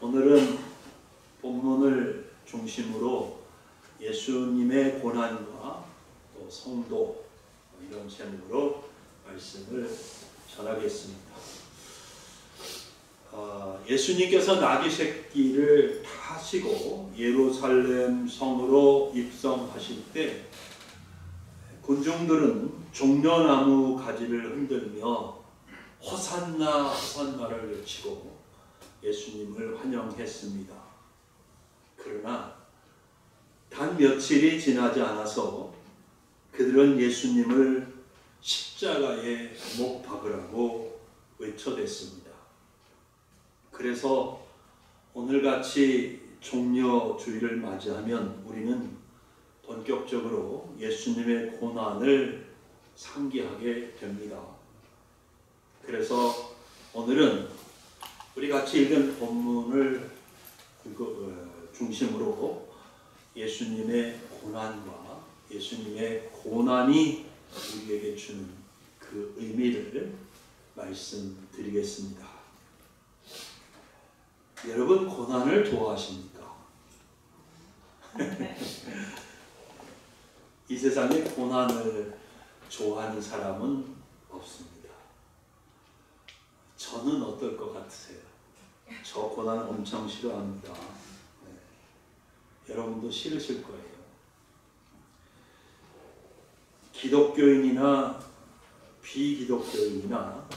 오늘은 본문을 중심으로 예수님의 고난과 또 성도 이런 제목으로 말씀을 전하겠습니다. 예수님께서 나귀 새끼를 타시고 예루살렘 성으로 입성하실 때 군중들은 종려나무 가지를 흔들며 호산나 호산나를 외치고 예수님을 환영했습니다. 그러나 단 며칠이 지나지 않아서 그들은 예수님을 십자가에 못 박으라고 외쳐댔습니다. 그래서 오늘같이 종려주일을 맞이하면 우리는 본격적으로 예수님의 고난을 상기하게 됩니다. 그래서 오늘은 우리 같이 읽은 본문을 중심으로 예수님의 고난과 예수님의 고난이 우리에게 주는 그 의미를 말씀드리겠습니다. 여러분, 고난을 좋아하십니까? 이 세상에 고난을 좋아하는 사람은 없습니다. 저는 어떨 것 같으세요? 저 고난 엄청 싫어합니다. 여러분도 싫으실 거예요. 기독교인이나 비기독교인이나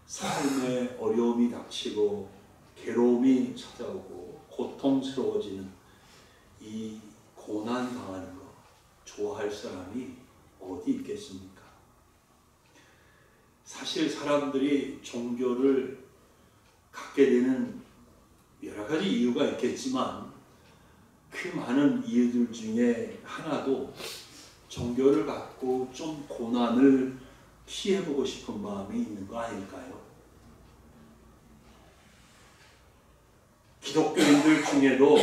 삶에 어려움이 닥치고 괴로움이 찾아오고 고통스러워지는 이 고난 당하는 거 좋아할 사람이 어디 있겠습니까? 사실 사람들이 종교를 갖게 되는 여러 가지 이유가 있겠지만 그 많은 이유들 중에 하나도 종교를 갖고 좀 고난을 피해보고 싶은 마음이 있는 거 아닐까요? 기독교인들 중에도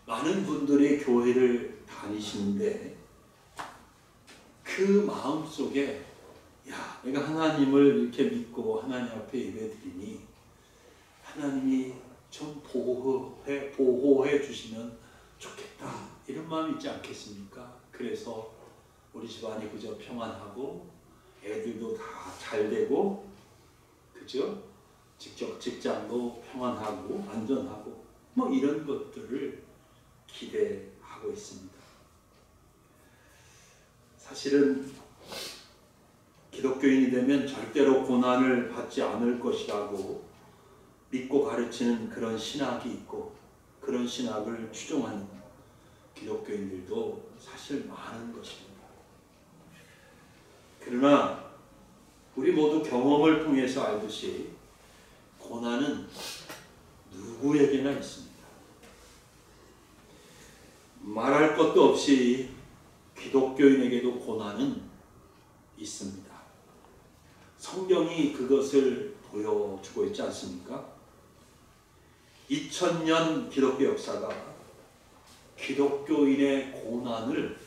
많은 분들이 교회를 다니시는데 그 마음속에 야, 내가 하나님을 이렇게 믿고 하나님 앞에 예배드리니 하나님이 좀 보호해 주시면 좋겠다 이런 마음이 있지 않겠습니까? 그래서 우리 집안이 그저 평안하고 애들도 다 잘 되고 그죠? 직장도 평안하고 안전하고 뭐 이런 것들을 기대하고 있습니다. 사실은 기독교인이 되면 절대로 고난을 받지 않을 것이라고 믿고 가르치는 그런 신학이 있고 그런 신학을 추종하는 기독교인들도 사실 많은 것입니다. 그러나 우리 모두 경험을 통해서 알듯이 고난은 누구에게나 있습니다. 말할 것도 없이 기독교인에게도 고난은 있습니다. 성경이 그것을 보여주고 있지 않습니까? 2000년 기독교 역사가 기독교인의 고난을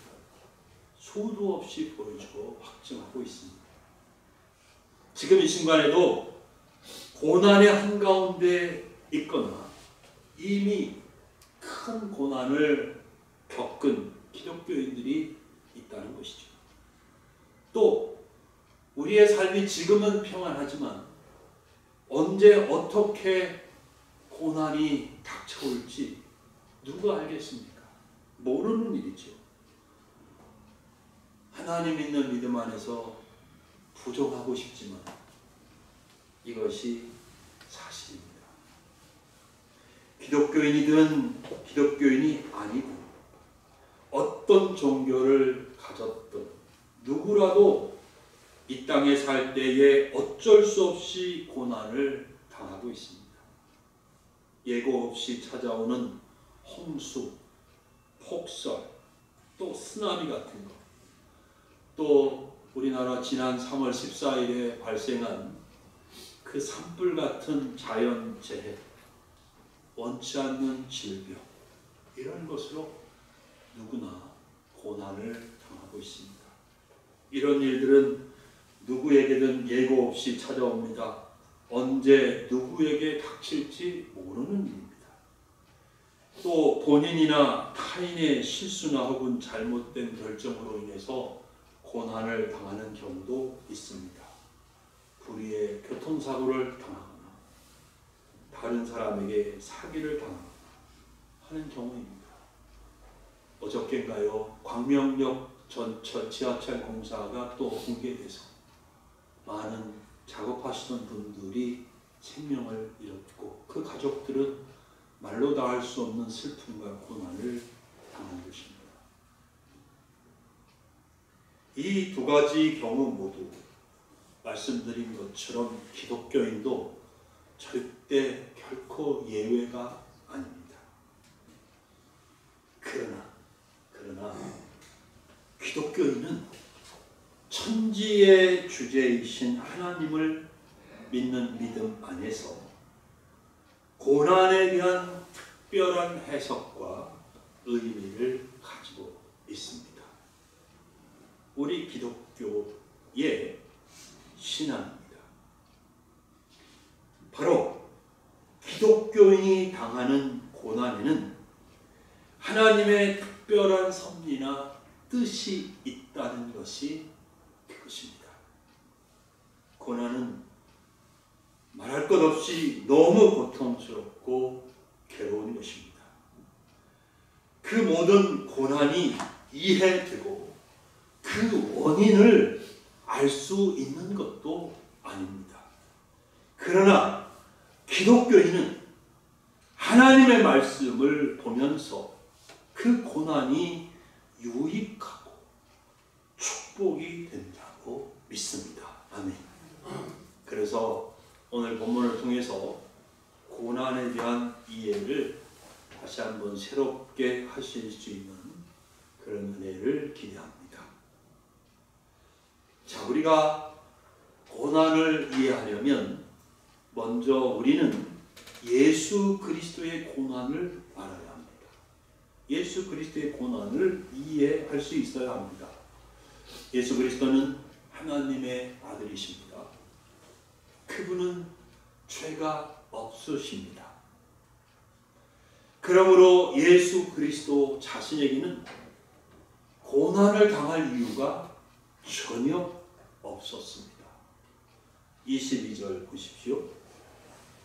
수도 없이 보여주고 확증하고 있습니다. 지금 이 순간에도 고난의 한가운데 있거나 이미 큰 고난을 겪은 기독교인들이 있다는 것이죠. 또 우리의 삶이 지금은 평안하지만 언제 어떻게 고난이 닥쳐올지 누가 알겠습니까? 모르는 일이죠. 하나님 있는 믿음 안에서 부족하고 싶지만 이것이 사실입니다. 기독교인이든 기독교인이 아니든 어떤 종교를 가졌든 누구라도 이 땅에 살 때에 어쩔 수 없이 고난을 당하고 있습니다. 예고 없이 찾아오는 홍수, 폭설, 또 쓰나미 같은 것, 또 우리나라 지난 3월 14일에 발생한 그 산불 같은 자연재해, 원치 않는 질병, 이런 것으로 누구나 고난을 당하고 있습니다. 이런 일들은 누구에게든 예고 없이 찾아옵니다. 언제 누구에게 닥칠지 모르는 일입니다. 또 본인이나 타인의 실수나 혹은 잘못된 결정으로 인해서 고난을 당하는 경우도 있습니다. 불의의 교통사고를 당하거나 다른 사람에게 사기를 당하거나 하는 경우입니다. 어저께인가요? 광명역 전철 지하철 공사가 또 붕괴돼서 많은 작업하시던 분들이 생명을 잃었고 그 가족들은 말로 다 할 수 없는 슬픔과 고난을 당한 것입니다. 이 두 가지 경우 모두 말씀드린 것처럼 기독교인도 절대 결코 예외가 아닙니다. 그러나 기독교인은 천지의 주제이신 하나님을 믿는 믿음 안에서 고난에 대한 특별한 해석과 의미를 가지고 있습니다. 우리 기독교의 신앙입니다. 바로 기독교인이 당하는 고난에는 하나님의 특별한 섭리나 뜻이 있다는 것이 그것입니다. 고난은 말할 것 없이 너무 고통스럽고 괴로운 것입니다. 그 모든 고난이 이해되고 그 원인을 알 수 있는 것도 아닙니다. 그러나 기독교인은 하나님의 말씀을 보면서 그 고난이 유익하고 축복이 된다고 믿습니다. 아멘. 그래서 오늘 본문을 통해서 고난에 대한 이해를 다시 한번 새롭게 하실 수 있는 그런 은혜를 기대합니다. 자, 우리가 고난을 이해하려면 먼저 우리는 예수 그리스도의 고난을 알아야 합니다. 예수 그리스도의 고난을 이해할 수 있어야 합니다. 예수 그리스도는 하나님의 아들이십니다. 그분은 죄가 없으십니다. 그러므로 예수 그리스도 자신에게는 고난을 당할 이유가 전혀 없었습니다. 22절 보십시오.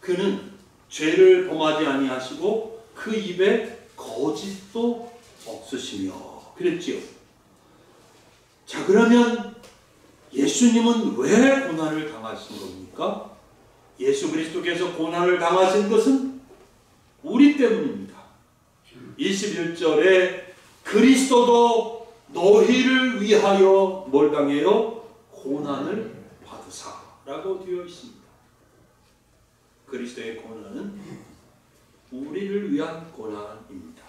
그는 죄를 범하지 아니하시고 그 입에 거짓도 없으시며 그랬지요. 자, 그러면 예수님은 왜 고난을 당하신 겁니까? 예수 그리스도께서 고난을 당하신 것은 우리 때문입니다. 21절에 그리스도도 너희를 위하여 뭘 당해요? 고난을 받으사라고 되어 있습니다. 그리스도의 고난은 우리를 위한 고난입니다.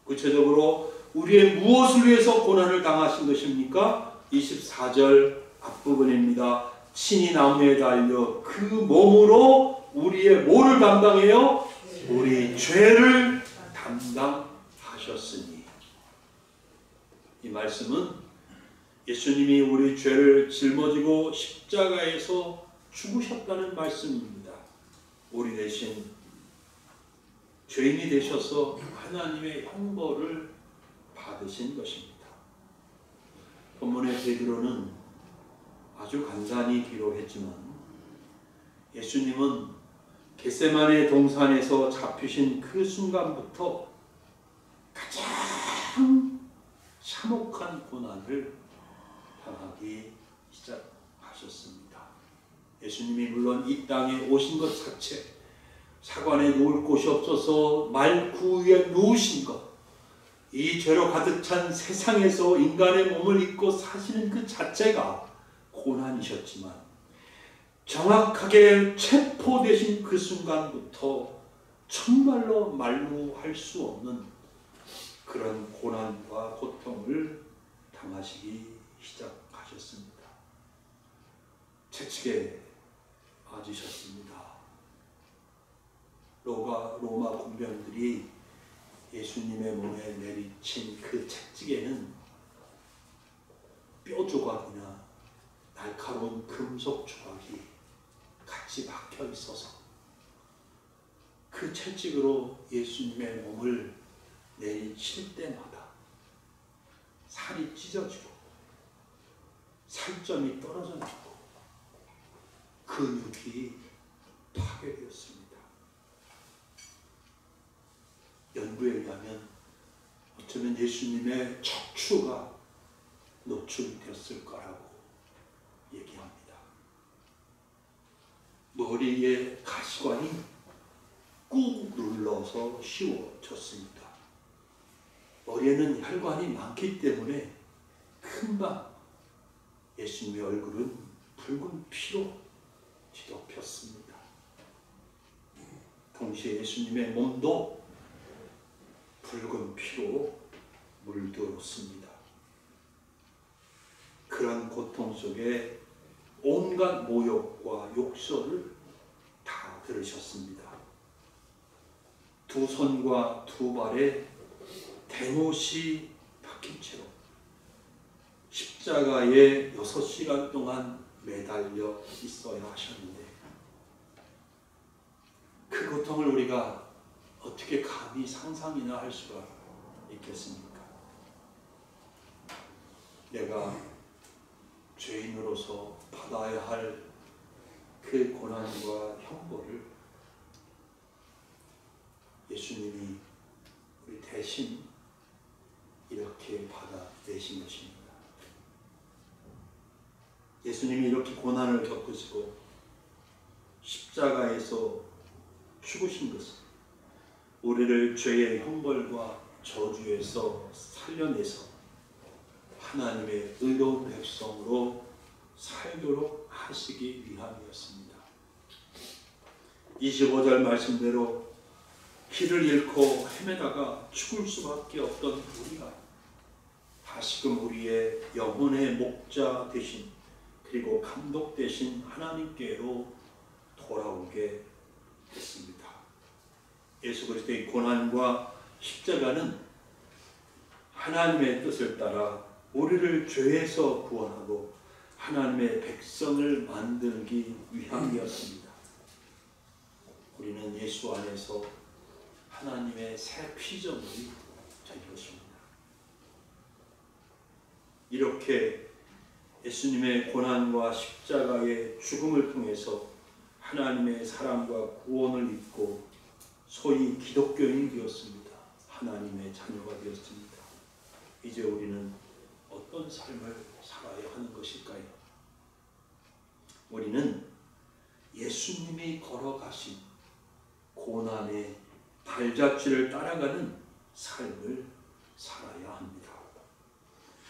구체적으로 우리의 무엇을 위해서 고난을 당하신 것입니까? 24절 앞부분입니다. 친히 나무에 달려 그 몸으로 우리의 뭐를 담당해요? 우리 죄를 담당하셨으니. 이 말씀은 예수님이 우리 죄를 짊어지고 십자가에서 죽으셨다는 말씀입니다. 우리 대신 죄인이 되셔서 하나님의 형벌을 받으신 것입니다. 본문의 베드로는 아주 간단히 기록했지만 예수님은 겟세마네 동산에서 잡히신 그 순간부터 가장 참혹한 고난을 당하기 시작하셨습니다. 예수님이 물론 이 땅에 오신 것 자체, 사관에 누울 곳이 없어서 말구 위에 누우신 것, 이 죄로 가득 찬 세상에서 인간의 몸을 입고 사시는 그 자체가 고난이셨지만 정확하게 체포되신 그 순간부터 정말로 말로 할 수 없는 그런 고난과 고통을 당하시기 시작하셨습니다. 채찍에 맞으셨습니다. 로마 군병들이 예수님의 몸에 내리친 그 채찍에는 뼈 조각이나 날카로운 금속 조각이 같이 같이 박혀 있어서 그 채찍으로 예수님의 몸을 내리칠 때마다 살이 찢어지고 살점이 떨어져지고 근육이 파괴되었습니다. 연구에 의하면 어쩌면 예수님의 척추가 노출되었을 거라고 얘기합니다. 머리에 가시관이 꾹 눌러서 씌워졌습니다. 머리에는 혈관이 많기 때문에 금방 예수님의 얼굴은 붉은 피로 뒤덮였습니다. 동시에 예수님의 몸도 붉은 피로 물들었습니다. 그런 고통 속에 온갖 모욕과 욕설을 다 들으셨습니다. 두 손과 두 발에 대못이 박힌 채로 십자가에 6시간 동안 매달려 있어야 하셨는데 그 고통을 우리가 어떻게 감히 상상이나 할 수가 있겠습니까? 내가 죄인으로서 받아야 할 그 고난과 형벌을 예수님이 우리 대신 이렇게 받아내신 것입니다. 예수님이 이렇게 고난을 겪으시고 십자가에서 죽으신 것은 우리를 죄의 형벌과 저주에서 살려내서 하나님의 의로운 백성으로 살도록 하시기 위함이었습니다. 25절 말씀대로 길을 잃고 헤매다가 죽을 수밖에 없던 우리가 다시금 우리의 영혼의 목자 되신 그리고 감독 되신 하나님께로 돌아오게 됐습니다. 예수 그리스도의 고난과 십자가는 하나님의 뜻을 따라 우리를 죄에서 구원하고 하나님의 백성을 만들기 위함이었습니다. 우리는 예수 안에서 하나님의 새 피조물이 된 것입니다. 이렇게 예수님의 고난과 십자가의 죽음을 통해서 하나님의 사랑과 구원을 입고 소위 기독교인이 되었습니다. 하나님의 자녀가 되었습니다. 이제 우리는 어떤 삶을 살아야 하는 것일까요? 우리는 예수님이 걸어가신 고난의 발자취를 따라가는 삶을 살아야 합니다.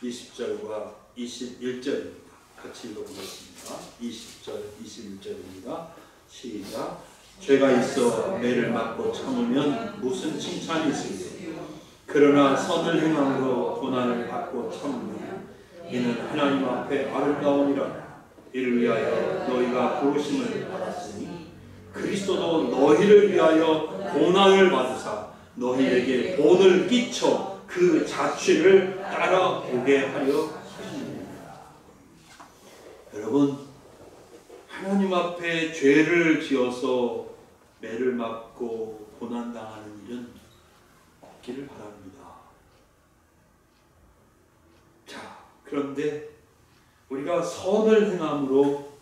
20절과 21절입니다. 같이 읽어보겠습니다. 20절, 21절입니다. 시작. 죄가 있어 매를 맞고 참으면 무슨 칭찬이 있으리요? 그러나 선을 행함으로 고난을 받고 참으면 이는 하나님 앞에 아름다우니라. 이를 위하여 너희가 부르심을 받았으니 그리스도도 너희를 위하여 고난을 받으사 너희에게 본을 끼쳐 그 자취를 따라오게 하려 하십니다. 여러분, 하나님 앞에 죄를 지어서 매를 맞고 고난당하는 일은 없기를 바랍니다. 자, 그런데 우리가 선을 행함으로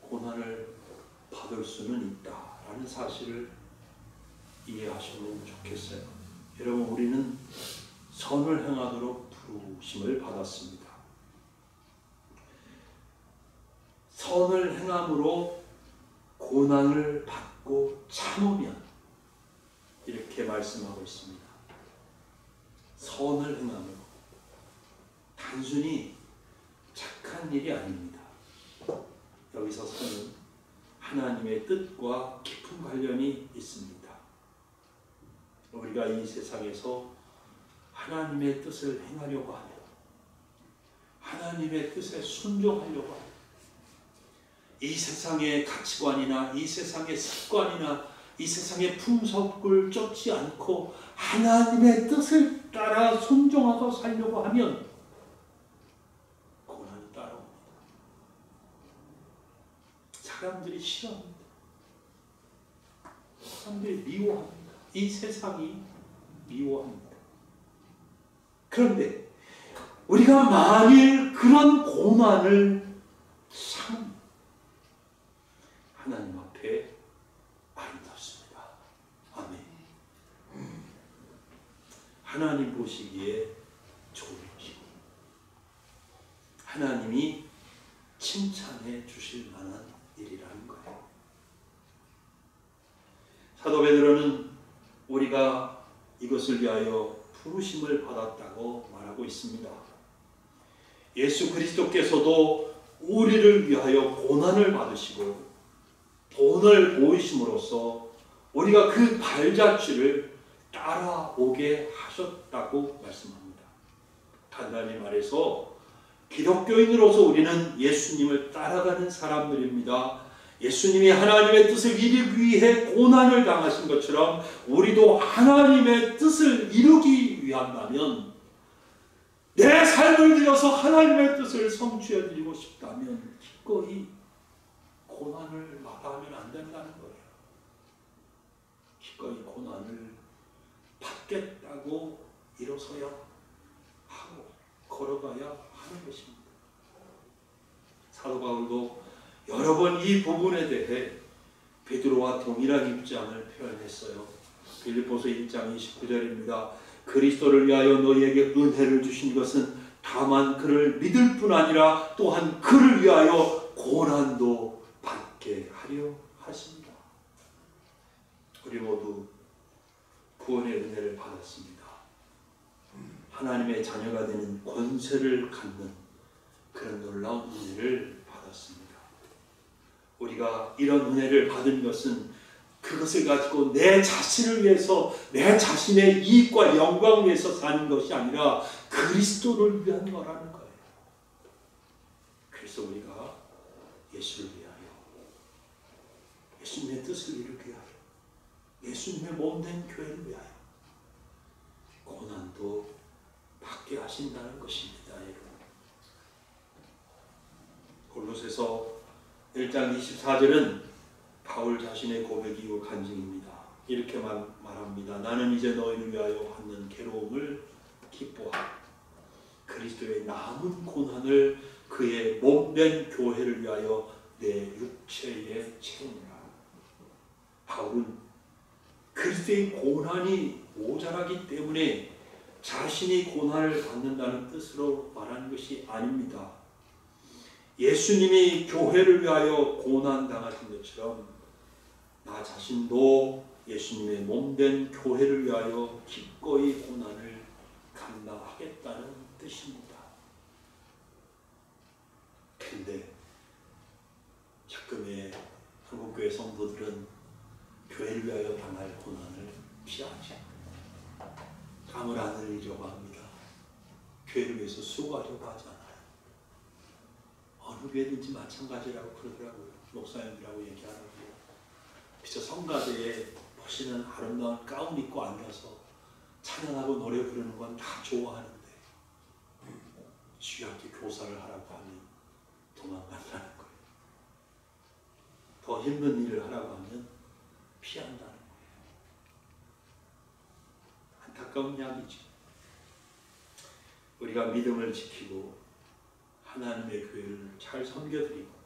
고난을 받을 수는 있다라는 사실을 이해하시면 좋겠어요. 여러분, 우리는 선을 행하도록 부르심을 받았습니다. 선을 행함으로 고난을 받고 참으면 이렇게 말씀하고 있습니다. 선을 행함으로 단순히 착한 일이 아닙니다. 여기서 선은 하나님의 뜻과 깊은 관련이 있습니다. 우리가 이 세상에서 하나님의 뜻을 행하려고 하면 하나님의 뜻에 순종하려고 하면 이 세상의 가치관이나 이 세상의 습관이나 이 세상의 풍속을 쫓지 않고 하나님의 뜻을 따라 순종하고 살려고 하면 고난이 따라옵니다. 자, 사람들이 싫어합니다. 사람들이 미워합니다. 이 세상이 미워합니다. 그런데 우리가 만일 그런 고난을 참으면 하나님 앞에 아름답습니다. 아멘. 하나님 보시기에 좋은 길, 하나님이 칭찬해 주실 만한 일이라는 거예요. 사도 베드로는 우리가 이것을 위하여 부르심을 받았다고 말하고 있습니다. 예수 그리스도께서도 우리를 위하여 고난을 받으시고 본을 보이심으로써 우리가 그 발자취를 따라오게 하셨다고 말씀합니다. 간단히 말해서 기독교인으로서 우리는 예수님을 따라가는 사람들입니다. 예수님이 하나님의 뜻을 이루기 위해 고난을 당하신 것처럼 우리도 하나님의 뜻을 이루기 위한다면, 내 삶을 들여서 하나님의 뜻을 성취해 드리고 싶다면 기꺼이 고난을 마다하면 안 된다는 거예요. 기꺼이 고난을 받겠다고 일어서야 하고 걸어가야 하는 것입니다. 사도 바울도 여러 번 이 부분에 대해 베드로와 동일한 입장을 표현했어요. 빌립보서 1장 29절입니다. 그리스도를 위하여 너희에게 은혜를 주신 것은 다만 그를 믿을 뿐 아니라 또한 그를 위하여 고난도 받게 하려 하십니다. 우리 모두 구원의 은혜를 받았습니다. 하나님의 자녀가 되는 권세를 갖는 그런 놀라운 은혜를 받았습니다. 우리가 이런 은혜를 받은 것은 그것을 가지고 내 자신을 위해서, 내 자신의 이익과 영광을 위해서 사는 것이 아니라 그리스도를 위한 거라는 거예요. 그래서 우리가 예수를 위하여, 예수님의 뜻을 이루기 위하여, 예수님의 몸된 교회를 위하여 고난도 받게 하신다는 것입니다. 골로새서 1장 24절은 바울 자신의 고백이고 간증입니다. 이렇게 말합니다. 나는 이제 너희를 위하여 받는 괴로움을 기뻐하고 그리스도의 남은 고난을 그의 몸된 교회를 위하여 내 육체에 채우라. 바울은 그리스도의 고난이 모자라기 때문에 자신이 고난을 받는다는 뜻으로 말하는 것이 아닙니다. 예수님이 교회를 위하여 고난당하신 것처럼 나 자신도 예수님의 몸된 교회를 위하여 기꺼이 고난을 감당하겠다는 뜻입니다. 그런데 지금의 한국교회 성도들은 교회를 위하여 당할 고난을 피하지, 감을 안 흘리려고 합니다. 교회를 위해서 수고하려고 하지 않아요. 어느 교회든지 마찬가지라고 그러더라고요. 목사님이라고 얘기하라고요. 그저 성가대에 보시는 아름다운 가운 입고 앉아서 찬양하고 노래 부르는 건 다 좋아하는데 주일학교 교사를 하라고 하면 도망간다는 거예요. 더 힘든 일을 하라고 하면 피한다는 거예요. 안타까운 이야기죠. 우리가 믿음을 지키고 하나님의 교회를 잘 섬겨드리고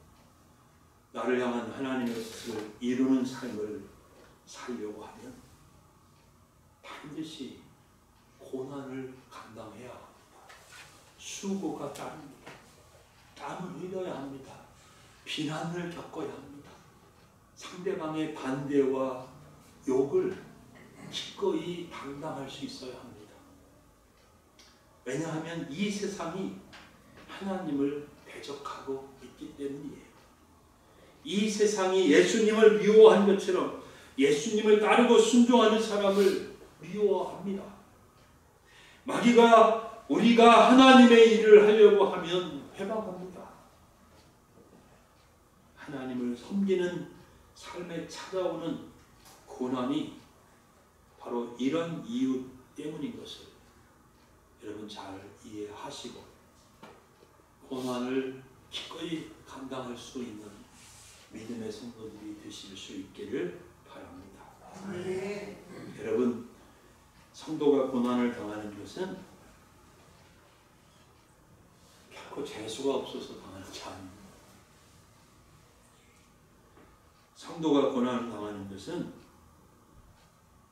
나를 향한 하나님의 뜻을 이루는 삶을 살려고 하면 반드시 고난을 감당해야 합니다. 수고가 따릅니다. 땀을 흘려야 합니다. 비난을 겪어야 합니다. 상대방의 반대와 욕을 기꺼이 당당할 수 있어야 합니다. 왜냐하면 이 세상이 하나님을 대적하고 있기 때문이에요. 이 세상이 예수님을 미워한 것처럼 예수님을 따르고 순종하는 사람을 미워합니다. 마귀가 우리가 하나님의 일을 하려고 하면 회방합니다. 하나님을 섬기는 삶에 찾아오는 고난이 바로 이런 이유 때문인 것을 여러분 잘 이해하시고 고난을 기꺼이 감당할 수 있는 믿음의 성도들이 되실 수 있기를 바랍니다. 네. 여러분, 성도가 고난을 당하는 것은 결코 재수가 없어서 당하는 게 아닙니다. 성도가 고난을 당하는 것은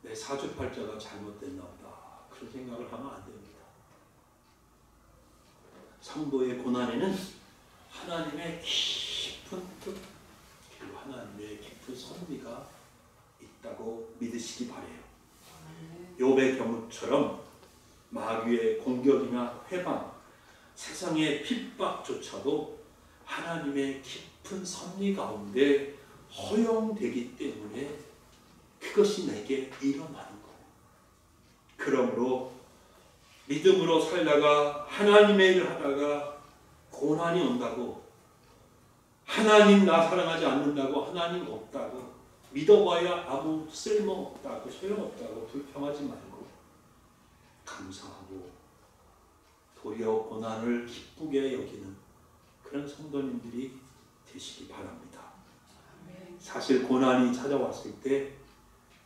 내 사주팔자가 잘못됐나 보다, 그런 생각을 하면 안 됩니다. 성도의 고난에는 하나님의 깊은 뜻, 그리고 하나님의 깊은 섭리가 있다고 믿으시기 바라요. 욥의 경우처럼 마귀의 공격이나 회방, 세상의 핍박조차도 하나님의 깊은 섭리 가운데 허용되기 때문에 그것이 내게 일어나는 거예요. 그러므로 믿음으로 살다가 하나님의 일을 하다가 고난이 온다고, 하나님 나 사랑하지 않는다고, 하나님 없다고 믿어봐야 아무 쓸모없다고, 소용없다고 불평하지 말고 감사하고 도리어 고난을 기쁘게 여기는 그런 성도님들이 되시기 바랍니다. 사실 고난이 찾아왔을 때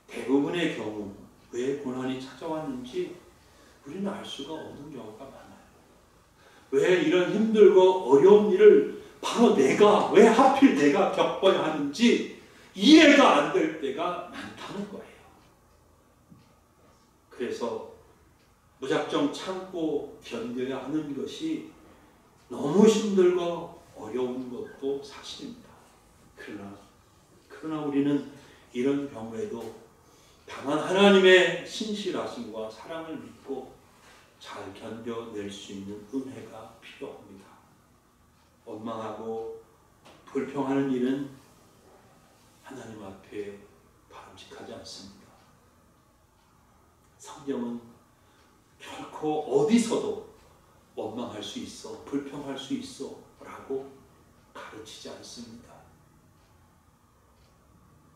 대부분의 경우 왜 고난이 찾아왔는지 우리는 알 수가 없는 경우가 많아요. 왜 이런 힘들고 어려운 일을 바로 내가, 왜 하필 내가 겪어야 하는지 이해가 안 될 때가 많다는 거예요. 그래서 무작정 참고 견뎌야 하는 것이 너무 힘들고 어려운 것도 사실입니다. 그러나 우리는 이런 경우에도 다만 하나님의 신실하심과 사랑을 믿고 잘 견뎌낼 수 있는 은혜가 필요합니다. 원망하고 불평하는 일은 하나님 앞에 바람직하지 않습니다. 성경은 결코 어디서도 원망할 수 있어, 불평할 수 있어 라고 가르치지 않습니다.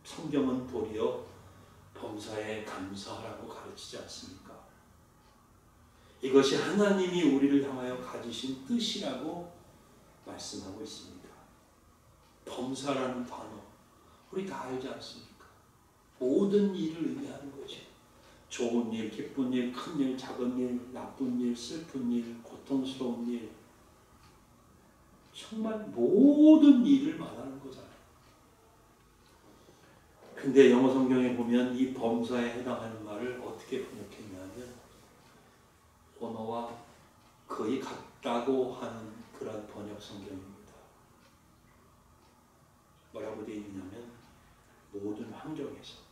성경은 도리어 범사에 감사하라고 가르치지 않습니까? 이것이 하나님이 우리를 향하여 가지신 뜻이라고 말씀하고 있습니다. 범사라는 단어 우리 다 알지 않습니까? 모든 일을 의미하는 거죠. 좋은 일, 기쁜 일, 큰 일, 작은 일, 나쁜 일, 슬픈 일, 고통스러운 일, 정말 모든 일을 말하는 거잖아요. 근데 영어 성경에 보면 이 범사에 해당하는 말을 어떻게 번역했냐면 언어와 거의 같다고 하는 그런 번역 성경입니다. 뭐라고 되어 있냐면 모든 환경에서,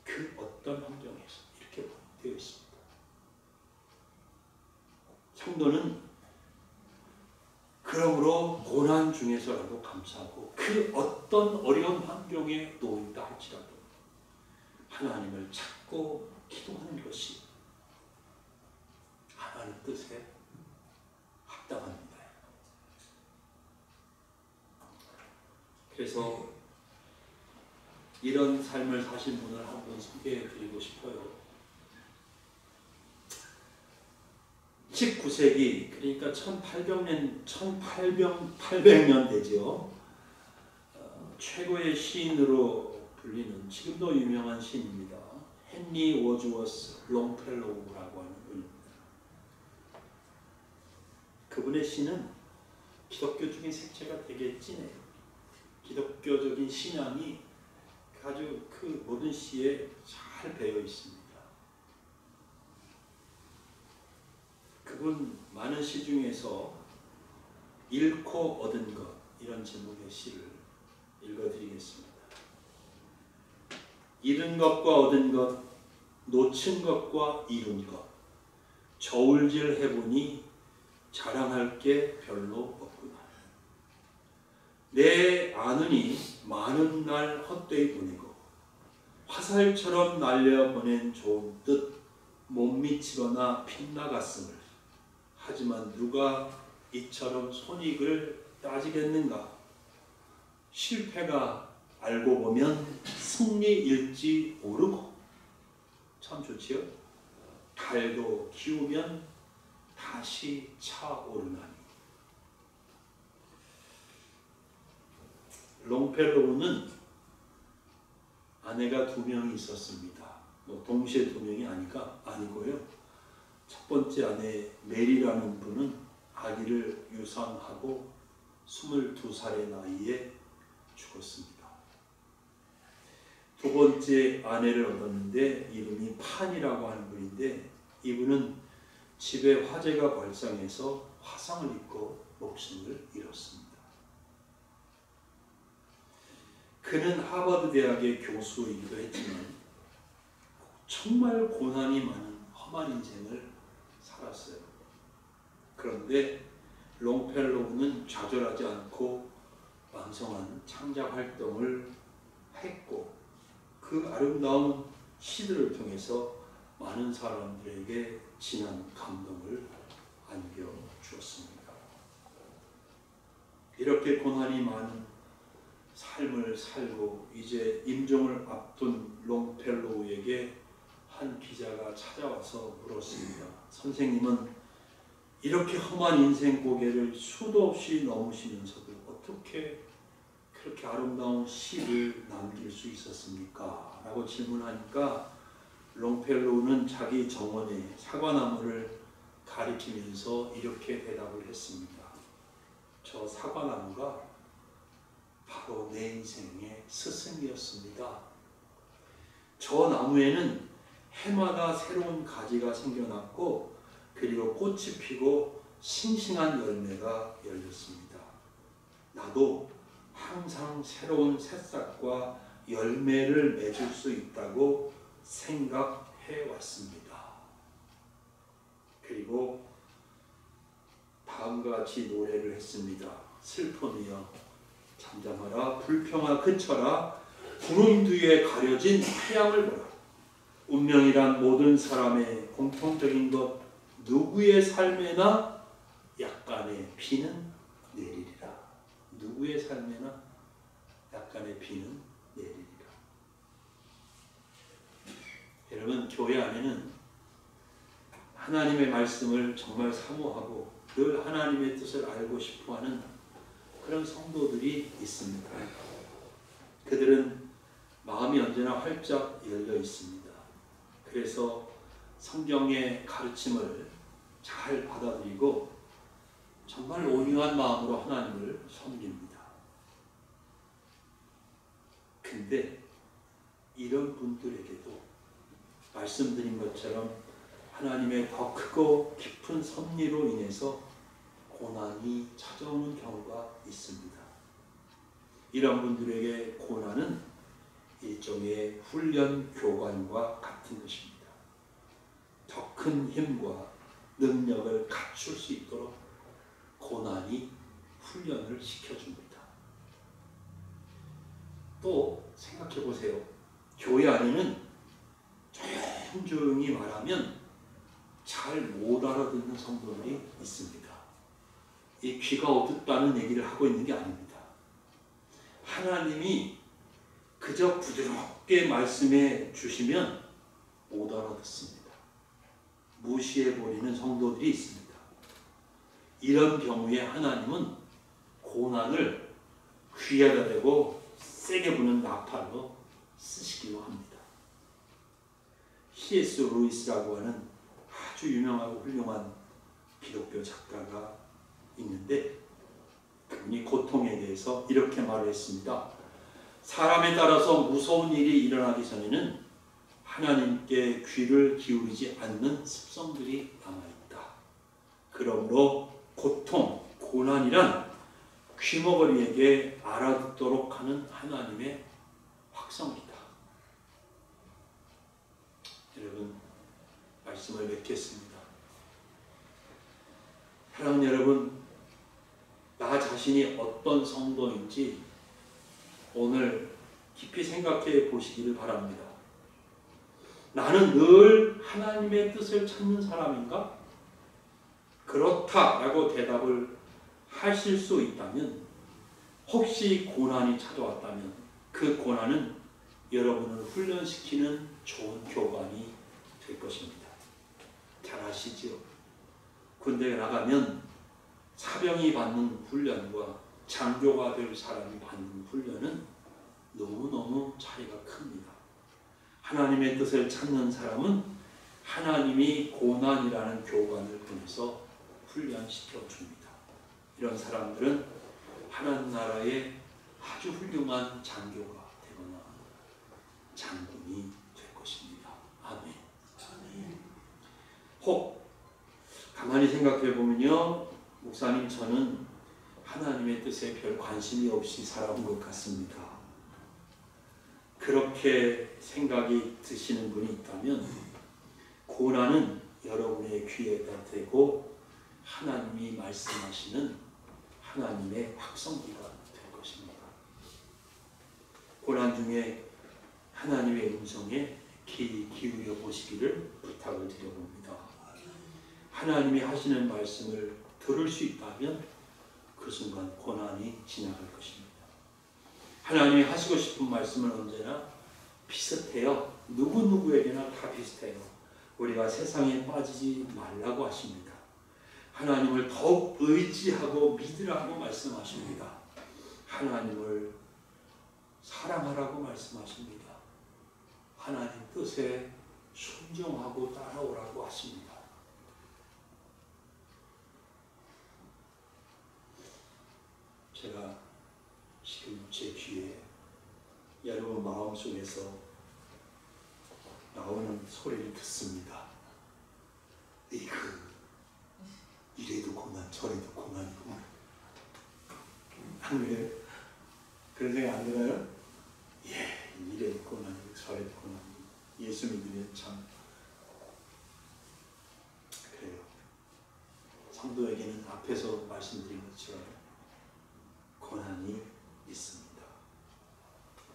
그 어떤 환경에서, 이렇게 되어 있습니다. 성도는 그러므로 고난 중에서라도 감사하고 그 어떤 어려운 환경에 놓인다 할지라도 하나님을 찾고 기도하는 것이 하나님 뜻에 합당합니다. 그래서 이런 삶을 사신 분을 한번 소개해 드리고 싶어요. 19세기, 그러니까 1800년 되죠. 최고의 시인으로 불리는, 지금도 유명한 시인입니다. 헨리 워즈워스 롱펠로우라고 하는 분입니다. 그분의 시는 기독교적인 색채가 되게 진해요. 기독교적인 신앙이 아주 그 모든 시에 잘 배어 있습니다. 그분 많은 시 중에서 잃고 얻은 것, 이런 제목의 시를 읽어드리겠습니다. 잃은 것과 얻은 것, 놓친 것과 이룬 것, 저울질 해보니 자랑할 게 별로 없구나. 내 아느니 많은 날 헛되이 보내고 화살처럼 날려보낸 좋은 뜻 못 미치거나 빗나갔음을, 하지만 누가 이처럼 손익을 따지겠는가? 실패가 알고 보면 승리일지 모르고, 참 좋지요? 달도 기우면 다시 차오르나니. 롱펠로우는 아내가 2명이 있었습니다. 동시에 2명이 아니고요. 첫 번째 아내 메리라는 분은 아기를 유산하고 22살의 나이에 죽었습니다. 두 번째 아내를 얻었는데 이름이 판이라고 하는 분인데 이분은 집에 화재가 발생해서 화상을 입고 목숨을 잃었습니다. 그는 하버드 대학의 교수이기도 했지만 정말 고난이 많은 험한 인생을 살았어요. 그런데 롱펠로우는 좌절하지 않고 왕성한 창작 활동을 했고 그 아름다운 시들을 통해서 많은 사람들에게 진한 감동을 안겨주었습니다. 이렇게 고난이 많은 삶을 살고 이제 임종을 앞둔 롱펠로우에게 한 기자가 찾아와서 물었습니다. 선생님은 이렇게 험한 인생 고개를 수도 없이 넘으시면서도 어떻게 그렇게 아름다운 시를 남길 수 있었습니까? 라고 질문하니까 롱펠로우는 자기 정원에 사과나무를 가리키면서 이렇게 대답을 했습니다. 저 사과나무가 바로 내 인생의 스승이었습니다. 저 나무에는 해마다 새로운 가지가 생겨났고 그리고 꽃이 피고 싱싱한 열매가 열렸습니다. 나도 항상 새로운 새싹과 열매를 맺을 수 있다고 생각해 왔습니다. 그리고 다음과 같이 노래를 했습니다. 슬픔이여 잠잠하라 불평아 그쳐라 구름 뒤에 가려진 태양을 보라. 운명이란 모든 사람의 공통적인 것 누구의 삶에나 약간의 비는 내리리라. 누구의 삶에나 약간의 비는 내리리라. 여러분 교회 안에는 하나님의 말씀을 정말 사모하고 늘 하나님의 뜻을 알고 싶어하는 그런 성도들이 있습니다. 그들은 마음이 언제나 활짝 열려 있습니다. 그래서 성경의 가르침을 잘 받아들이고 정말 온유한 마음으로 하나님을 섬깁니다. 근데 이런 분들에게도 말씀드린 것처럼 하나님의 더 크고 깊은 섭리로 인해서 고난이 찾아오는 경우가 있습니다. 이런 분들에게 고난은 일종의 훈련 교관과 같은 것입니다. 더 큰 힘과 능력을 갖출 수 있도록 고난이 훈련을 시켜줍니다. 또 생각해 보세요. 교회 안에는 조용히 말하면 잘 못 알아듣는 성도들이 있습니다. 이 귀가 어둡다는 얘기를 하고 있는 게 아닙니다. 하나님이 그저 부드럽게 말씀해 주시면 못 알아듣습니다. 무시해버리는 성도들이 있습니다. 이런 경우에 하나님은 고난을 귀에다 대고 세게 부는 나팔로 쓰시기로 합니다. C.S. 루이스라고 하는 아주 유명하고 훌륭한 기독교 작가가 있는데 그분이 고통에 대해서 이렇게 말을 했습니다. 사람에 따라서 무서운 일이 일어나기 전에는 하나님께 귀를 기울이지 않는 습성들이 남아있다. 그러므로 고통, 고난이란 귀머거리에게 알아듣도록 하는 하나님의 확성이다. 여러분, 말씀을 맺겠습니다. 사랑하는 여러분, 나 자신이 어떤 성도인지 오늘 깊이 생각해 보시기를 바랍니다. 나는 늘 하나님의 뜻을 찾는 사람인가? 그렇다라고 대답을 하실 수 있다면, 혹시 고난이 찾아왔다면 그 고난은 여러분을 훈련시키는 좋은 교관이 될 것입니다. 잘 아시죠? 군대에 나가면 사병이 받는 훈련과 장교가 될 사람이 받는 훈련은 너무너무 차이가 큽니다. 하나님의 뜻을 찾는 사람은 하나님이 고난이라는 교관을 보내서 훈련시켜 줍니다. 이런 사람들은 하나님 나라의 아주 훌륭한 장교가 되거나 장군이 될 것입니다. 아멘. 혹 가만히 생각해 보면요, 목사님 저는 하나님의 뜻에 별 관심이 없이 살아온 것 같습니다. 그렇게 생각이 드시는 분이 있다면 고난은 여러분의 귀에다 대고 하나님이 말씀하시는 하나님의 확성기가 될 것입니다. 고난 중에 하나님의 음성에 귀 기울여 보시기를 부탁을 드려봅니다. 하나님이 하시는 말씀을 들을 수 있다면 그 순간 고난이 지나갈 것입니다. 하나님이 하시고 싶은 말씀은 언제나 비슷해요. 누구누구에게나 다 비슷해요. 우리가 세상에 빠지지 말라고 하십니다. 하나님을 더욱 의지하고 믿으라고 말씀하십니다. 하나님을 사랑하라고 말씀하십니다. 하나님 뜻에 순종하고 따라오라고 하십니다. 제가 지금 제 귀에 여러분 마음속에서 나오는 소리를 듣습니다. 이래도 고난 저래도 고난이구나. 안 그래요? 그런 생각 안 들어요? 예, 이래도 고난이고 저래도 고난이고. 예수 믿으면 참 그래요. 성도에게는 앞에서 말씀드린 것처럼 고난이 있습니다.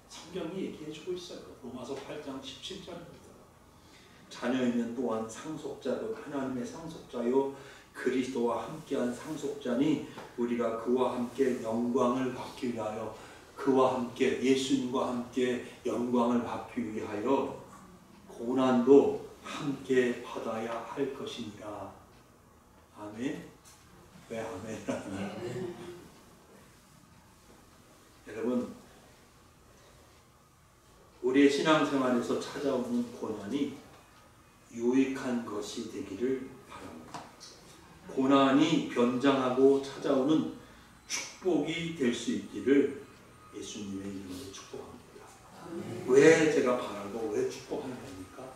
성경이 얘기해주고 있어요. 로마서 8장 17절입니다. 자녀이면 또한 상속자도 하나님의 상속자요 그리스도와 함께한 상속자니 우리가 그와 함께 영광을 받기 위하여 그와 함께 예수님과 함께 영광을 받기 위하여 고난도 함께 받아야 할 것이니라. 아멘. 왜 아멘? 여러분, 우리의 신앙생활에서 찾아오는 고난이 유익한 것이 되기를 바랍니다. 고난이 변장하고 찾아오는 축복이 될 수 있기를 예수님의 이름으로 축복합니다. 왜 제가 바라고 왜 축복하는 겁니까?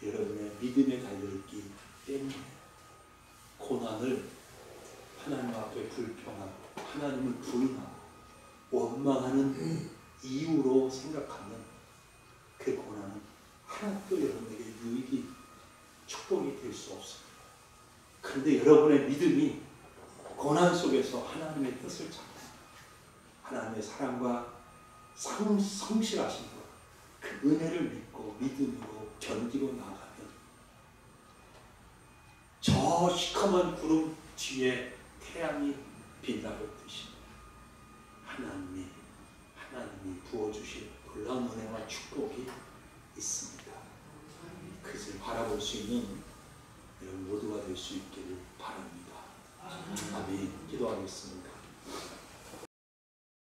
여러분의 믿음에 달려있기 때문에 고난을 하나님 앞에 불평하고 하나님을 부인하고 원망하는 이유로 생각하면 그 고난은 하나도 여러분에게 유익이 축복이 될 수 없습니다. 그런데 여러분의 믿음이 고난 속에서 하나님의 뜻을 찾고 하나님의 사랑과 성실하신 것, 그 은혜를 믿고 믿음으로 견디고 나가면 저 시커먼 구름 뒤에 태양이 빛나듯이 하나님이 부어주신 놀라운 은혜와 축복이 있습니다. 그것을 바라볼 수 있는 여러분 모두가 될 수 있기를 바랍니다. 아멘. 기도하겠습니다.